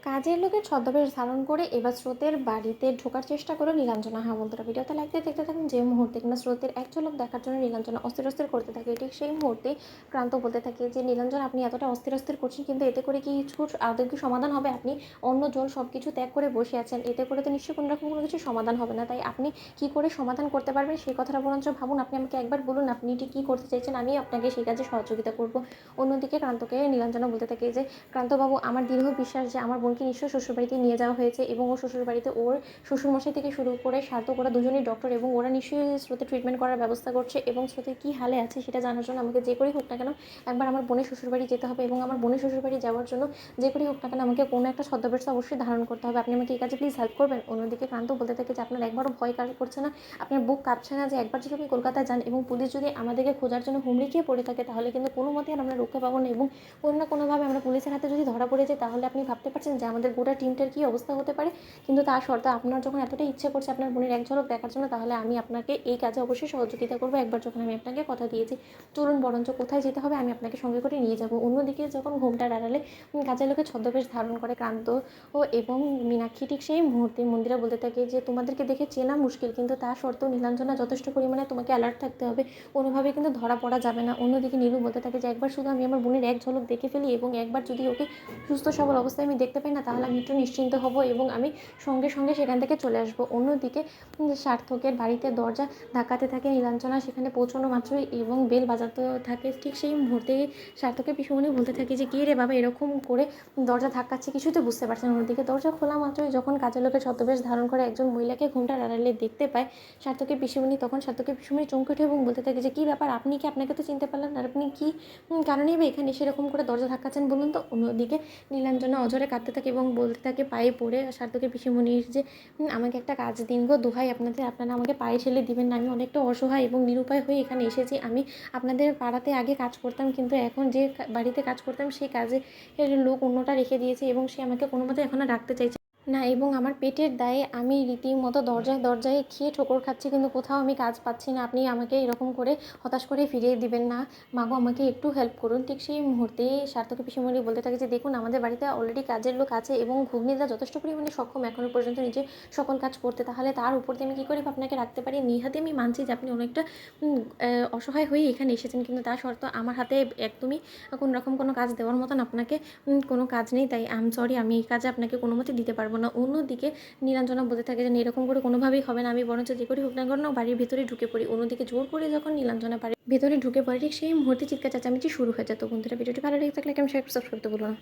কাজের লোকের ছদ্মবেশ ধারণ করে এবার স্রোতের বাড়িতে ঢোকার চেষ্টা করলো নীলাঞ্জনা। হ্যাঁ বন্ধুরা, ভিডিওতে লাইক দিয়ে দেখতে থাকুন। যে মুহূর্তে কিনা স্রোতের এক ঝলক দেখার জন্য নীলাঞ্জনা অস্থির অস্থির করতে থাকে, ঠিক সেই মুহূর্তে ক্রান্ত বলতে থাকে যে নীলাঞ্জনা, আপনি এতটা অস্থির অস্থির করছেন, কিন্তু এতে করে কি কিছু আদৌ কি সমাধান হবে? আপনি অন্য জল সব কিছু ত্যাগ করে বসে আছেন, এতে করে তো নিশ্চয়ই কোনো রকম কোনো কিছু সমাধান হবে না। তাই আপনি কি করে সমাধান করতে পারবেন সেই কথাটা বরঞ্চ ভাবুন। আপনি আমাকে একবার বলুন আপনি ঠিক কী করতে চাইছেন, আমি আপনাকে সেই কাজে সহযোগিতা করব। অন্যদিকে ক্রান্তকে নীলাঞ্জনা বলতে থাকে যে ক্রান্তবাবু, আমার দৃঢ় বিশ্বাস যে আমার বোনকে নিশ্চয়ই শ্বশুরবাড়িতে নিয়ে যাওয়া হয়েছে এবং ওর শ্বশুরবাড়িতে ওর শ্বশুরমশাই থেকে শুরু করে সার্থক ওরা দুজনেই ডক্টর এবং ওরা নিশ্চয়ই স্রোতে ট্রিটমেন্ট করার ব্যবস্থা করছে এবং স্রোতের কী হালে আছে সেটা জানার জন্য আমাকে যে করেই হোক না কেন একবার আমার বোনের শ্বশুরবাড়ি যেতে হবে এবং আমার বোনের শ্বশুরবাড়ি যাওয়ার জন্য যে করেই হোক না কেন আমাকে কোনো একটা ছদ্মবেশ অবশ্যই ধারণ করতে হবে। আপনি আমাকে এই কাজে প্লিজ হেল্প করবেন। অন্যদিকে ক্রান্ত বলতে থাকে যে আপনার একবারও ভয় কাজ করছে না, আপনার বুক কাঁপছে না যে একবার যদি আপনি কলকাতায় যান এবং পুলিশ যদি আমাদেরকে খোঁজার জন্য হুমড়ি খেয়ে পড়ে থাকে তাহলে কিন্তু কোনো মতেই আর আমরা রক্ষা পাবো না এবং কোনো না কোনোভাবে আমরা পুলিশের হাতে যদি ধরা পড়ে যাই তাহলে আপনি ভাবতে পারছেন যে আমাদের গোটা টিমটার কী অবস্থা হতে পারে। কিন্তু তার শর্তে আপনার যখন এতটাই ইচ্ছে করছে আপনার বোনের এক ঝলক দেখার জন্য, তাহলে আমি আপনাকে এই কাজে অবশ্যই সহযোগিতা করবো। একবার যখন আমি আপনাকে কথা দিয়েছি, চলুন বরঞ্চ কোথায় যেতে হবে আমি আপনাকে সঙ্গে করে নিয়ে যাব। অন্যদিকে যখন ঘোমটার আড়ালে কাজের লোকের ছদ্মবেশ ধারণ করে ক্রান্ত এবং মীনাক্ষী, ঠিক সেই মুহূর্তে মন্দিরা বলতে থাকে যে তোমাদেরকে দেখে চেনা মুশকিল, কিন্তু তা সত্ত্বেও নীলাঞ্জনা যথেষ্ট পরিমাণে তোমাকে অ্যালার্ট থাকতে হবে, কোনোভাবে কিন্তু ধরা পড়া যাবে না। অন্যদিকে নীলু বলতে থাকে যে একবার শুধু আমি আমার বোনের এক ঝলক দেখে ফেলি এবং একবার যদি ওকে সুস্থ সবল অবস্থায় আমি দেখতে পাই না তাহলে আমি একটু নিশ্চিন্ত হব এবং আমি সঙ্গে সঙ্গে সেখান থেকে চলে আসবো। অন্যদিকে সার্থকের বাড়িতে দরজা ধাক্কাতে থাকে নীলাঞ্জনা সেখানে পৌঁছানো মাত্রই এবং বেল বাজাতে থাকে। ঠিক সেই মুহূর্তে সার্থকের পিসুমণি বলতে থাকে যে কী রে বাবা, এরকম করে দরজা ধাক্কাচ্ছে, কিছুই তো বুঝতে পারছেন। অন্যদিকে দরজা খোলা মাত্রই যখন কাজের লোকের ছদ্মবেশ ধারণ করে একজন মহিলাকে ঘোমটার আড়ালে দেখতে পায় সার্থকের পিসুমণি, তখন সার্থকের পিসুমণি চমকে ওঠে এবং বলতে থাকে যে কী ব্যাপার, আপনি কি, আপনাকে তো চিনতে পারলেন আর আপনি কী কারণেই বা এখানে সেরকম করে দরজা ধাক্কাচ্ছেন বলুন তো। অন্যদিকে নীলাঞ্জনা অঝরে কাঁদতে থাকে এবং বলতে থাকে পায়ে পড়ে সার্থকের পিসিমণির যে আমাকে একটা কাজ দিন গো, দোহাই আপনাদের, আপনারা আমাকে পায়ে ঠেলে দিবেন না, আমি অনেকটা অসহায় এবং নিরুপায় হয়ে এখানে এসেছি। আমি আপনাদের পাড়াতে আগে কাজ করতাম, কিন্তু এখন যে বাড়িতে কাজ করতাম সেই কাজে লোক অন্যটা রেখে দিয়েছে এবং সে আমাকে কোনো মতে এখন আর রাখতে চাইছে না এবং আমার পেটের দায়ে আমি রীতিমতো দরজায় দরজায় খেয়ে ঠোকর খাচ্ছি, কিন্তু কোথাও আমি কাজ পাচ্ছি না। আপনি আমাকে এরকম করে হতাশ করে ফিরিয়ে দিবেন না, মাগো আমাকে একটু হেল্প করুন। ঠিক সেই মুহূর্তে সার্থকী পিসিমণি বলতে থাকে যে দেখুন, আমাদের বাড়িতে অলরেডি কাজের লোক আছে এবং ঘুগনিদা যথেষ্ট পরিমাণে সক্ষম এখনও পর্যন্ত নিজে সকল কাজ করতে, তাহলে তার উপর দিয়ে আমি কী করে আপনাকে রাখতে পারি। নিহাতি আমি মানছি যে আপনি অনেকটা অসহায় হয়ে এখানে এসেছেন, কিন্তু তা সত্ত্বেও আমার হাতে একদমই কোনো রকম কোনো কাজ দেওয়ার মতন আপনাকে কোনো কাজ নেই, তাই আই এম সরি, আমি এই কাজে আপনাকে কোনো মতে দিতে পারবো না। অন্যদিকে নীলাঞ্জনা বলতে থাকে যে এরকম করে কোনোভাবেই হবে না, আমি বরঞ্চ যে করেই হোক না কেন বাড়ির ভেতরে ঢুকে পড়ি। অন্যদিকে জোর করে যখন নীলাঞ্জনা বাড়ির ভেতরে ঢুকে পড়ে ঠিক সেই মুহূর্তে চিৎকার চেঁচামেচি শুরু হয়ে যেত। বন্ধুরা, ভিডিওটি ভালো লেগে থাকলে কেমন শেয়ার সাবস্ক্রাইব করতে বলো না।